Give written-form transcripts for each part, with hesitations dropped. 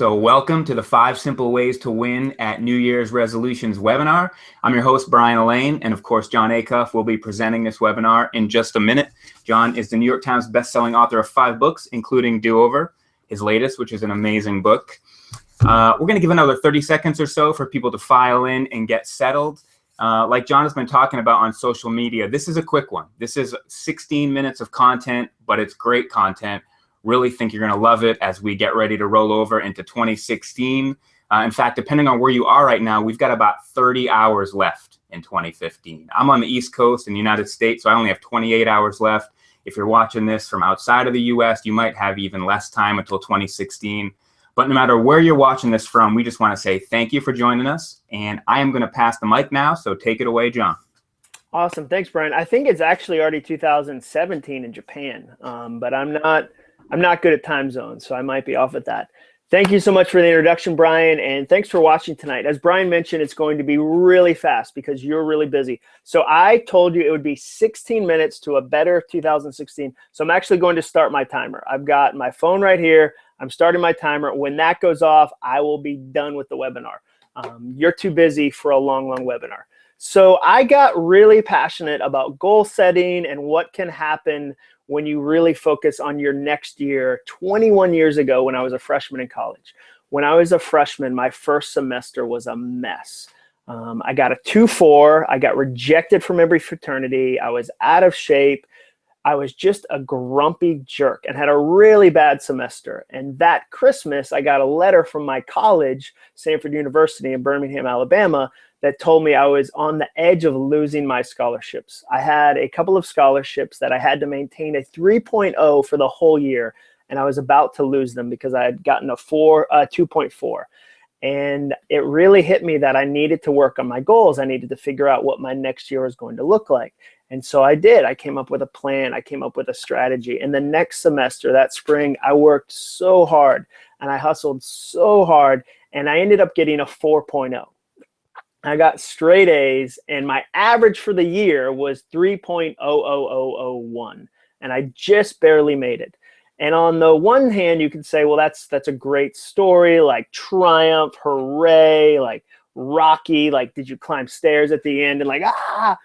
So welcome to the 5 Simple Ways to Win at New Year's Resolutions webinar. I'm your host, Brian Elaine, and of course, Jon Acuff will be presenting this webinar in just a minute. Jon is the New York Times bestselling author of 5 books, including Do-Over, his latest, which is an amazing book. We're going to give another 30 seconds or so for people to file in and get settled. Like Jon has been talking about on social media, this is a quick one. This is 16 minutes of content, but it's great content. Really think you're going to love it as we get ready to roll over into 2016. In fact, depending on where you are right now, we've got about 30 hours left in 2015. I'm on the East Coast in the United States, so I only have 28 hours left. If you're watching this from outside of the US, you might have even less time until 2016. But no matter where you're watching this from, we just want to say thank you for joining us. And I am going to pass the mic now, so take it away, Jon. Awesome. Thanks, Brian. I think it's actually already 2017 in Japan, but I'm not good at time zones, so I might be off at that. Thank you so much for the introduction, Brian, and thanks for watching tonight. As Brian mentioned, it's going to be really fast because you're really busy. So I told you it would be 16 minutes to a better 2016. So I'm actually going to start my timer. I've got my phone right here. I'm starting my timer. When that goes off, I will be done with the webinar. You're too busy for a long, long webinar. So I got really passionate about goal setting and what can happen when you really focus on your next year. 21 years ago when I was a freshman in college. When I was a freshman, my first semester was a mess. I got a 2.4. I got rejected from every fraternity. I was out of shape. I was just a grumpy jerk and had a really bad semester. And that Christmas, I got a letter from my college, Samford University in Birmingham, Alabama, that told me I was on the edge of losing my scholarships. I had a couple of scholarships that I had to maintain a 3.0 for the whole year, and I was about to lose them because I had gotten a 2.4. And it really hit me that I needed to work on my goals. I needed to figure out what my next year was going to look like. And so I did. I came up with a plan. I came up with a strategy. And the next semester, that spring, I worked so hard and I hustled so hard, and I ended up getting a 4.0. I got straight A's, and my average for the year was 3.00001, and I just barely made it. And on the one hand, you could say, well, that's a great story, like triumph, hooray, like Rocky, like did you climb stairs at the end and like, ah.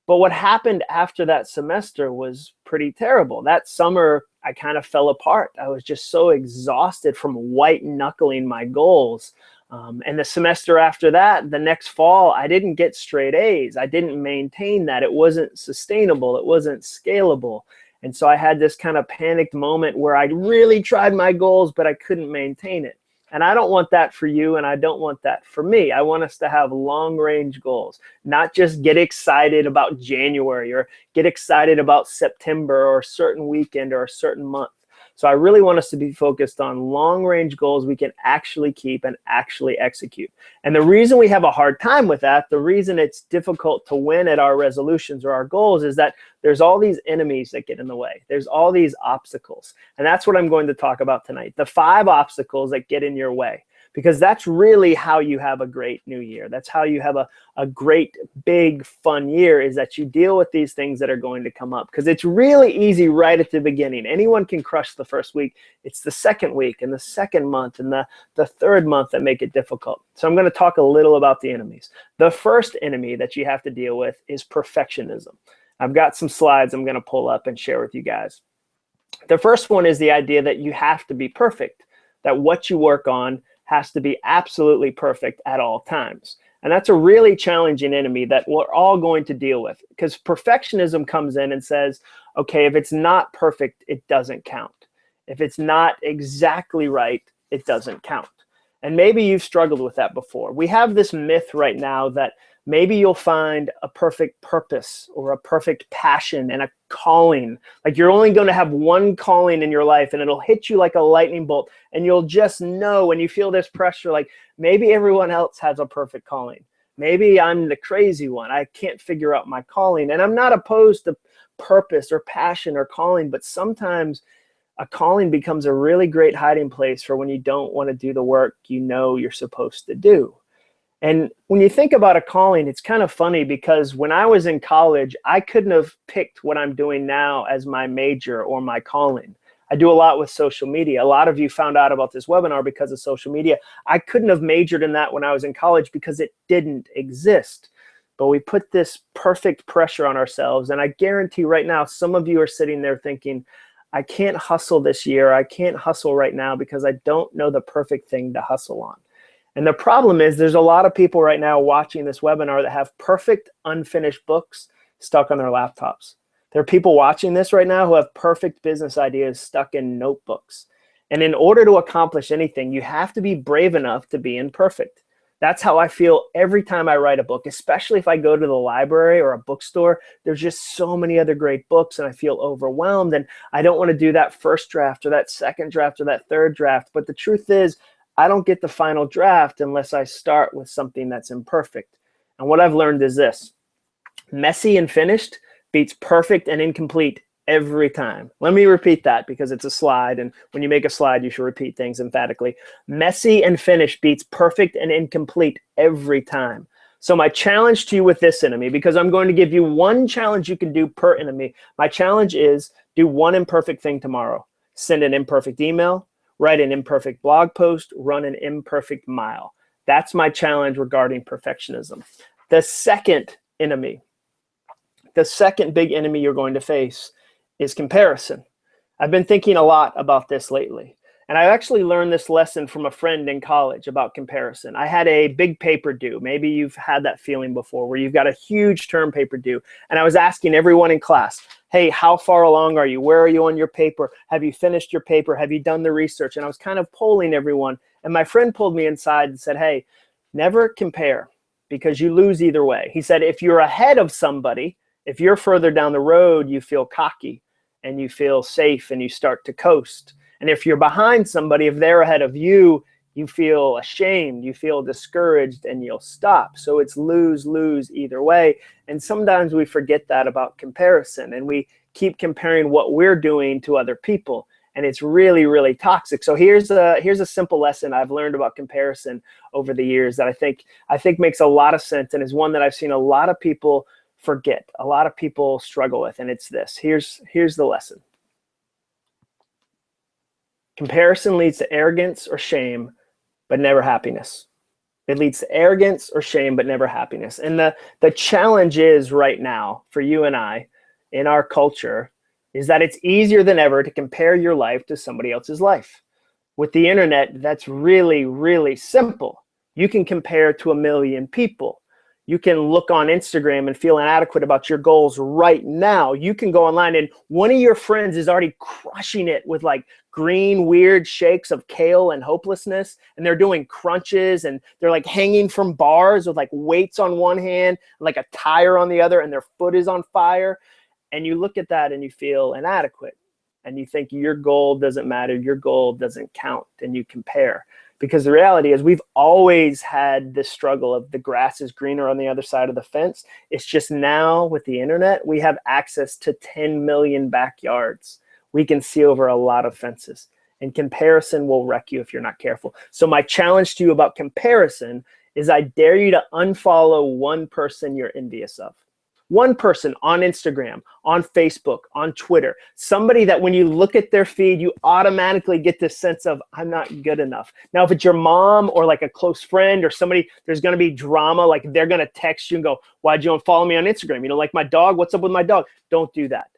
But what happened after that semester was pretty terrible. That summer, I kind of fell apart. I was just so exhausted from white knuckling my goals. And the semester after that, the next fall, I didn't get straight A's. I didn't maintain that. It wasn't sustainable. It wasn't scalable. And so I had this kind of panicked moment where I really tried my goals, but I couldn't maintain it. And I don't want that for you, and I don't want that for me. I want us to have long-range goals, not just get excited about January or get excited about September or a certain weekend or a certain month. So I really want us to be focused on long-range goals we can actually keep and actually execute. And the reason we have a hard time with that, the reason it's difficult to win at our resolutions or our goals is that there's all these enemies that get in the way. There's all these obstacles. And that's what I'm going to talk about tonight, the 5 obstacles that get in your way. Because that's really how you have a great new year. That's how you have a great, big, fun year, is that you deal with these things that are going to come up. Because it's really easy right at the beginning. Anyone can crush the first week. It's the second week and the second month and the third month that make it difficult. So I'm going to talk a little about the enemies. The first enemy that you have to deal with is perfectionism. I've got some slides I'm going to pull up and share with you guys. The first one is the idea that you have to be perfect, that what you work on has to be absolutely perfect at all times. And that's a really challenging enemy that we're all going to deal with, because perfectionism comes in and says, okay, if it's not perfect, it doesn't count. If it's not exactly right, it doesn't count. And maybe you've struggled with that before. We have this myth right now that maybe you'll find a perfect purpose or a perfect passion and a calling. Like you're only going to have one calling in your life, and it'll hit you like a lightning bolt. And you'll just know when you feel this pressure, like maybe everyone else has a perfect calling. Maybe I'm the crazy one. I can't figure out my calling. And I'm not opposed to purpose or passion or calling, but sometimes a calling becomes a really great hiding place for when you don't want to do the work you know you're supposed to do. And when you think about a calling, it's kind of funny because when I was in college, I couldn't have picked what I'm doing now as my major or my calling. I do a lot with social media. A lot of you found out about this webinar because of social media. I couldn't have majored in that when I was in college because it didn't exist. But we put this perfect pressure on ourselves. And I guarantee right now, some of you are sitting there thinking, I can't hustle this year. I can't hustle right now because I don't know the perfect thing to hustle on. And the problem is there's a lot of people right now watching this webinar that have perfect unfinished books stuck on their laptops. There are people watching this right now who have perfect business ideas stuck in notebooks. And in order to accomplish anything, you have to be brave enough to be imperfect. That's how I feel every time I write a book, especially if I go to the library or a bookstore. There's just so many other great books and I feel overwhelmed and I don't want to do that first draft or that second draft or that third draft. But the truth is, I don't get the final draft unless I start with something that's imperfect. And what I've learned is this: messy and finished beats perfect and incomplete every time. Let me repeat that because it's a slide, and when you make a slide, you should repeat things emphatically. Messy and finished beats perfect and incomplete every time. So my challenge to you with this enemy, because I'm going to give you one challenge you can do per enemy. My challenge is do one imperfect thing tomorrow. Send an imperfect email, write an imperfect blog post, run an imperfect mile. That's my challenge regarding perfectionism. The second enemy, the second big enemy you're going to face is comparison. I've been thinking a lot about this lately. And I actually learned this lesson from a friend in college about comparison. I had a big paper due. Maybe you've had that feeling before where you've got a huge term paper due. And I was asking everyone in class, hey, how far along are you? Where are you on your paper? Have you finished your paper? Have you done the research? And I was kind of polling everyone. And my friend pulled me inside and said, hey, never compare because you lose either way. He said, if you're ahead of somebody, if you're further down the road, you feel cocky and you feel safe and you start to coast. And if you're behind somebody, if they're ahead of you, you feel ashamed, you feel discouraged, and you'll stop. So it's lose-lose either way. And sometimes we forget that about comparison, and we keep comparing what we're doing to other people. And it's really, really toxic. So here's a simple lesson I've learned about comparison over the years that I think makes a lot of sense and is one that I've seen a lot of people forget, a lot of people struggle with, and it's this. Here's the lesson. Comparison leads to arrogance or shame, but never happiness. It leads to arrogance or shame, but never happiness. And the challenge is right now for you and I in our culture is that it's easier than ever to compare your life to somebody else's life. With the internet, that's really, really simple. You can compare to 1 million people. You can look on Instagram and feel inadequate about your goals right now. You can go online and one of your friends is already crushing it with like green, weird shakes of kale and hopelessness. And they're doing crunches and they're like hanging from bars with like weights on one hand, like a tire on the other, and their foot is on fire. And you look at that and you feel inadequate. And you think your goal doesn't matter, your goal doesn't count, and you compare. Because the reality is we've always had this struggle of the grass is greener on the other side of the fence. It's just now with the internet, we have access to 10 million backyards. We can see over a lot of fences. And comparison will wreck you if you're not careful. So my challenge to you about comparison is I dare you to unfollow one person you're envious of. One person on Instagram, on Facebook, on Twitter, somebody that when you look at their feed, you automatically get this sense of, I'm not good enough. Now, if it's your mom or like a close friend or somebody, there's going to be drama, like they're going to text you and go, why'd you unfollow me on Instagram? You know, like my dog, what's up with my dog? Don't do that.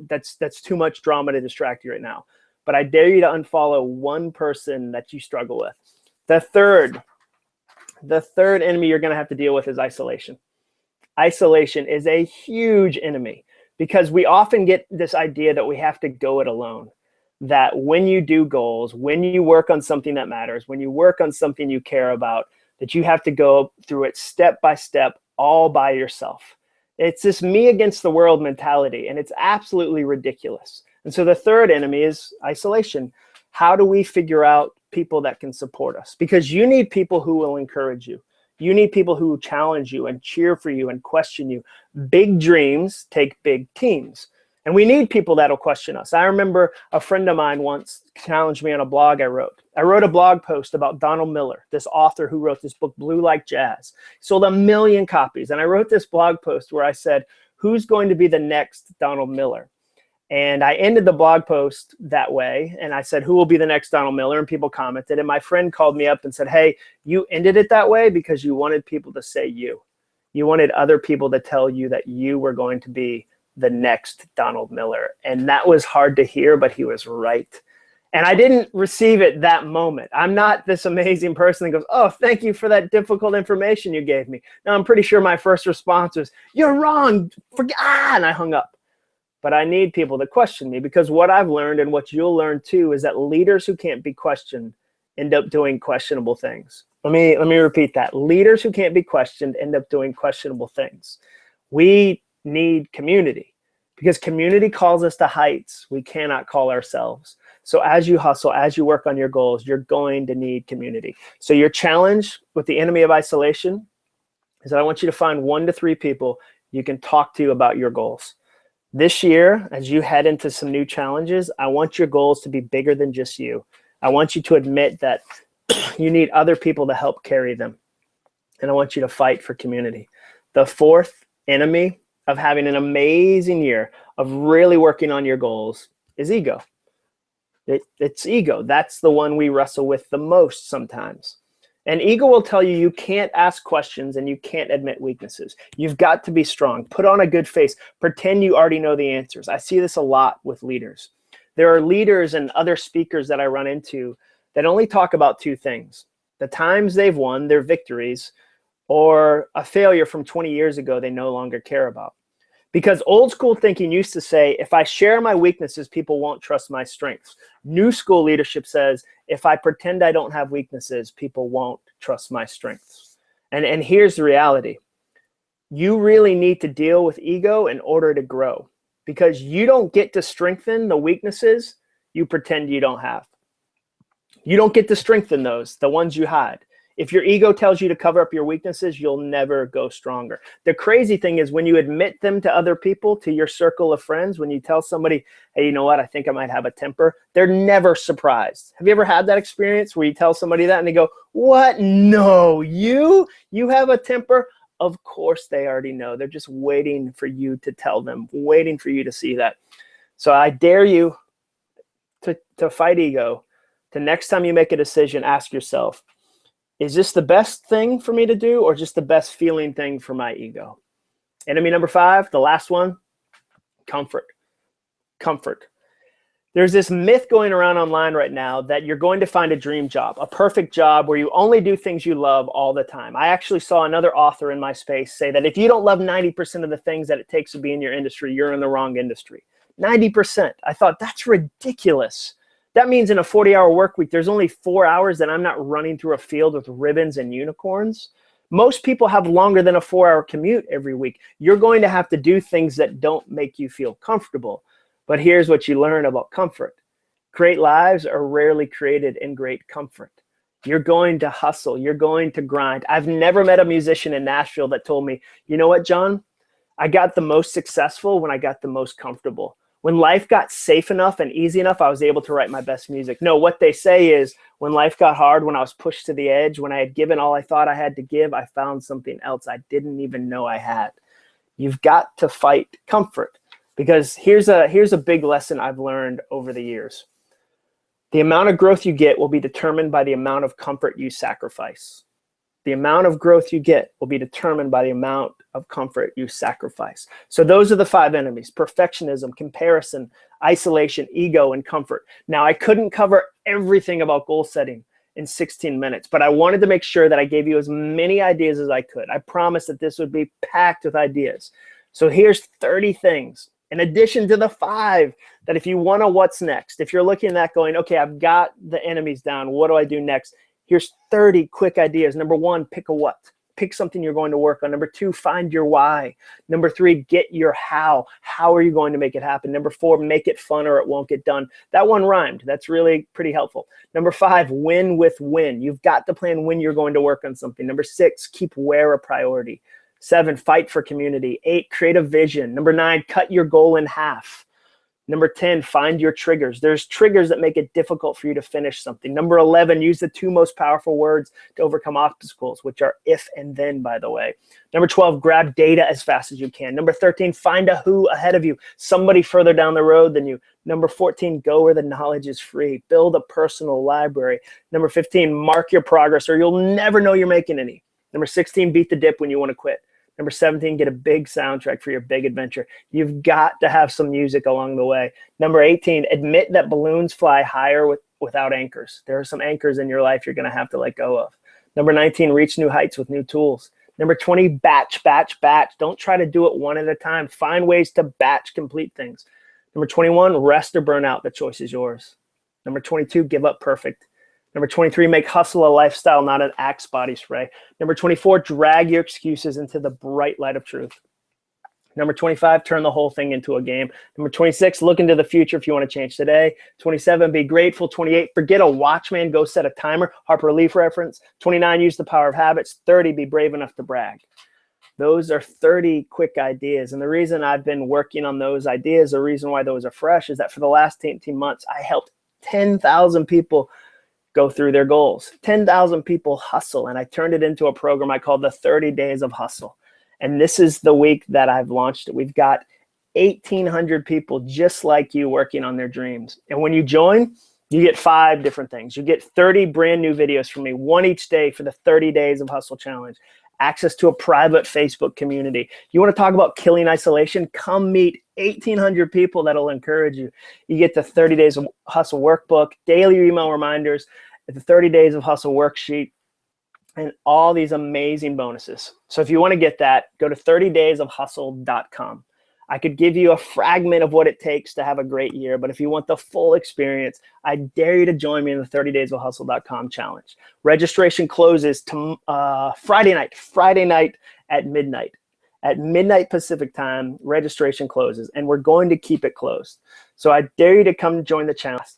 That's too much drama to distract you right now. But I dare you to unfollow one person that you struggle with. The third enemy you're going to have to deal with is isolation. Isolation is a huge enemy because we often get this idea that we have to go it alone, that when you do goals, when you work on something that matters, when you work on something you care about, that you have to go through it step by step, all by yourself. It's this me against the world mentality, and it's absolutely ridiculous. And so the third enemy is isolation. How do we figure out people that can support us? Because you need people who will encourage you. You need people who challenge you and cheer for you and question you. Big dreams take big teams. And we need people that'll question us. I remember a friend of mine once challenged me on a blog I wrote. I wrote a blog post about Donald Miller, this author who wrote this book, Blue Like Jazz. Sold 1 million copies. And I wrote this blog post where I said, who's going to be the next Donald Miller? And I ended the blog post that way. And I said, who will be the next Donald Miller? And people commented. And my friend called me up and said, hey, you ended it that way because you wanted people to say you. You wanted other people to tell you that you were going to be the next Donald Miller. And that was hard to hear, but he was right. And I didn't receive it that moment. I'm not this amazing person that goes, oh, thank you for that difficult information you gave me. Now, I'm pretty sure my first response was, you're wrong. And I hung up. But I need people to question me, because what I've learned, and what you'll learn too, is that leaders who can't be questioned end up doing questionable things. Let me repeat that. Leaders who can't be questioned end up doing questionable things. We need community, because community calls us to heights we cannot call ourselves. So as you hustle, as you work on your goals, you're going to need community. So your challenge with the enemy of isolation is that I want you to find 1 to 3 people you can talk to about your goals. This year, as you head into some new challenges, I want your goals to be bigger than just you. I want you to admit that you need other people to help carry them. And I want you to fight for community. The 4th enemy of having an amazing year, of really working on your goals, is ego. It's ego. That's the one we wrestle with the most sometimes. And ego will tell you can't ask questions and you can't admit weaknesses. You've got to be strong. Put on a good face. Pretend you already know the answers. I see this a lot with leaders. There are leaders and other speakers that I run into that only talk about 2 things: the times they've won, their victories, or a failure from 20 years ago they no longer care about. Because old school thinking used to say, if I share my weaknesses, people won't trust my strengths. New school leadership says, if I pretend I don't have weaknesses, people won't trust my strengths. And here's the reality. You really need to deal with ego in order to grow, because you don't get to strengthen the weaknesses you pretend you don't have. You don't get to strengthen those, the ones you hide. If your ego tells you to cover up your weaknesses, you'll never go stronger. The crazy thing is when you admit them to other people, to your circle of friends, when you tell somebody, hey, you know what, I think I might have a temper, they're never surprised. Have you ever had that experience where you tell somebody that and they go, what? No, you have a temper? Of course they already know. They're just waiting for you to tell them, waiting for you to see that. So I dare you to fight ego. The next time you make a decision, ask yourself, is this the best thing for me to do, or just the best feeling thing for my ego? Enemy number 5, the last one, comfort. Comfort. There's this myth going around online right now that you're going to find a dream job, a perfect job where you only do things you love all the time. I actually saw another author in my space say that if you don't love 90% of the things that it takes to be in your industry, you're in the wrong industry. 90%. I thought, that's ridiculous. That means in a 40-hour work week, there's only 4 hours that I'm not running through a field with ribbons and unicorns. Most people have longer than a 4-hour commute every week. You're going to have to do things that don't make you feel comfortable. But here's what you learn about comfort. Great lives are rarely created in great comfort. You're going to hustle. You're going to grind. I've never met a musician in Nashville that told me, you know what, John? I got the most successful when I got the most comfortable. When life got safe enough and easy enough, I was able to write my best music. No, what they say is when life got hard, when I was pushed to the edge, when I had given all I thought I had to give, I found something else I didn't even know I had. You've got to fight comfort, because here's a big lesson I've learned over the years. The amount of growth you get will be determined by the amount of comfort you sacrifice. The amount of growth you get will be determined by the amount of comfort you sacrifice. So those are the 5 enemies: perfectionism, comparison, isolation, ego, and comfort. Now, I couldn't cover everything about goal setting in 16 minutes, but I wanted to make sure that I gave you as many ideas as I could. I promised that this would be packed with ideas. So here's 30 things, in addition to the 5, that if you want to what's next, if you're looking at that going, okay, I've got the enemies down, what do I do next? Here's 30 quick ideas. Number 1, pick a what. Pick something you're going to work on. Number 2, find your why. Number 3, get your how. How are you going to make it happen? Number 4, make it fun or it won't get done. That one rhymed. That's really pretty helpful. Number 5, win with win. You've got to plan when you're going to work on something. Number 6, keep where a priority. 7, fight for community. 8, create a vision. Number 9, cut your goal in half. Number 10, find your triggers. There's triggers that make it difficult for you to finish something. Number 11, use the 2 most powerful words to overcome obstacles, which are if and then, by the way. Number 12, grab data as fast as you can. Number 13, find a who ahead of you, somebody further down the road than you. Number 14, go where the knowledge is free. Build a personal library. Number 15, mark your progress or you'll never know you're making any. Number 16, beat the dip when you want to quit. Number 17, get a big soundtrack for your big adventure. You've got to have some music along the way. Number 18, admit that balloons fly higher without anchors. There are some anchors in your life you're going to have to let go of. Number 19, reach new heights with new tools. Number 20, batch. Don't try to do it one at a time. Find ways to batch complete things. Number 21, rest or burn out. The choice is yours. Number 22, give up perfect. Number 23, make hustle a lifestyle, not an Axe body spray. Number 24, drag your excuses into the bright light of truth. Number 25, turn the whole thing into a game. Number 26, look into the future if you want to change today. 27, be grateful. 28, forget a watch, man. Go set a timer. Harper Lee reference. 29, use the power of habits. 30, be brave enough to brag. Those are 30 quick ideas. And the reason I've been working on those ideas, the reason why those are fresh, is that for the last 18 months, I helped 10,000 people go through their goals. 10,000 people hustle, and I turned it into a program I call the 30 Days of Hustle. And this is the week that I've launched it. We've got 1,800 people just like you working on their dreams. And when you join, you get 5 different things. You get 30 brand new videos from me, 1 each day for the 30 Days of Hustle Challenge. Access to a private Facebook community. You want to talk about killing isolation? Come meet 1,800 people that'll encourage you. You get the 30 Days of Hustle workbook, daily email reminders, the 30 Days of Hustle worksheet, and all these amazing bonuses. So if you want to get that, go to 30daysofhustle.com. I could give you a fragment of what it takes to have a great year, but if you want the full experience, I dare you to join me in the 30daysofhustle.com challenge. Registration closes to Friday night at midnight. At midnight Pacific time, registration closes, and we're going to keep it closed. So I dare you to come join the challenge.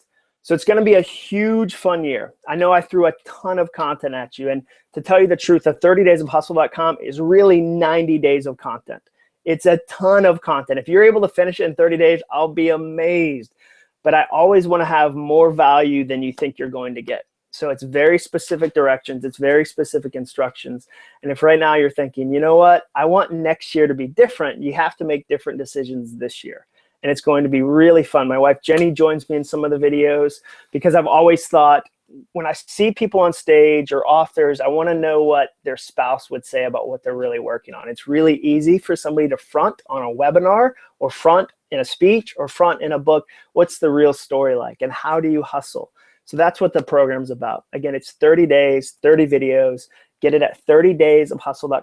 So it's going to be a huge fun year. I know I threw a ton of content at you, and to tell you the truth, the 30daysofhustle.com is really 90 days of content. It's a ton of content. If you're able to finish it in 30 days, I'll be amazed. But I always want to have more value than you think you're going to get. So it's very specific directions. It's very specific instructions. And if right now you're thinking, you know what, I want next year to be different, you have to make different decisions this year. And it's going to be really fun. My wife, Jenny, joins me in some of the videos because I've always thought, when I see people on stage or authors, I want to know what their spouse would say about what they're really working on. It's really easy for somebody to front on a webinar or front in a speech or front in a book. What's the real story like, and how do you hustle? So that's what the program's about. Again, it's 30 days, 30 videos. Get it at 30daysofhustle.com.